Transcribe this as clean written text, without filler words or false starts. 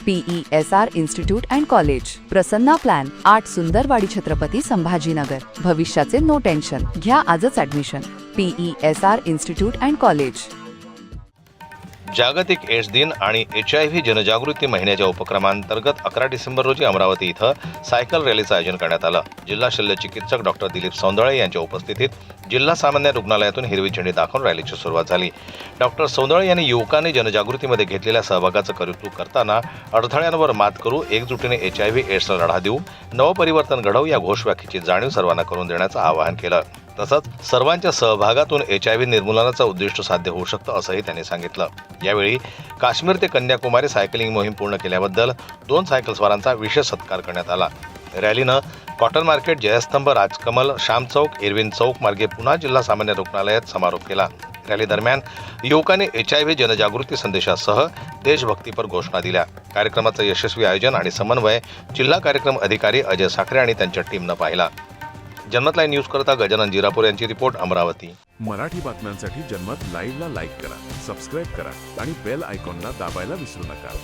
PESR institute and college, Prasanna plan, 8 Sundarwadi Chhatrapati Sambhajinagar. भविष्याचे no tension. घ्या आजच admission. PESR institute and college. जागतिक एड्स दिन आणि HIV जनजागृती महिन्याच्या उपक्रमांतर्गत 11 डिसेंबर रोजी अमरावती इथं सायकल रॅलीचं आयोजन करण्यात आलं. जिल्हा शल्यचिकित्सक डॉक्टर दिलीप सौंदळे यांच्या उपस्थितीत जिल्हा सामान्य रुग्णालयातून हिरवी झेंडी दाखवून रॅलीची सुरुवात झाली. डॉक्टर सौंदळे यांनी युवकांनी जनजागृतीमध्ये घेतलेल्या सहभागाचं कौतुक करताना अडथळ्यांवर मात करू, एकजुटीने HIV एड्सला लढा देऊ, नवपरिवर्तन घडवू या घोषवाक्याची जाणीव सर्वांना करून देण्याचं आवाहन केलं. तसंच सर्वांच्या सहभागातून HIV निर्मूलनाचं उद्दिष्ट साध्य होऊ शकतं असंही त्यांनी सांगितलं. यावेळी काश्मीर ते कन्याकुमारी सायकलिंग मोहीम पूर्ण केल्याबद्दल 2 सायकलस्वारांचा विशेष सत्कार करण्यात आला. रॅलीनं कॉटन मार्केट, जयस्तंभ, राजकमल, श्याम चौक, इरविन चौक मार्गे पुन्हा जिल्हा सामान्य रुग्णालयात समारोप केला. रॅली दरम्यान युवकांनी HIV जनजागृती संदेशासह देशभक्तीपर घोषणा दिल्या. कार्यक्रमाचं यशस्वी आयोजन आणि समन्वय जिल्हा कार्यक्रम अधिकारी अजय साखरे आणि त्यांच्या टीमनं पाहिला. जनमत लाईव्ह न्यूज करता गजानन जिरापूर यांची रिपोर्ट, अमरावती. मराठी बातम्यांसाठी जनमत लाईव्हला लाईक करा, सबस्क्राईब करा आणि बेल आयकॉनला दाबायला विसरू नका.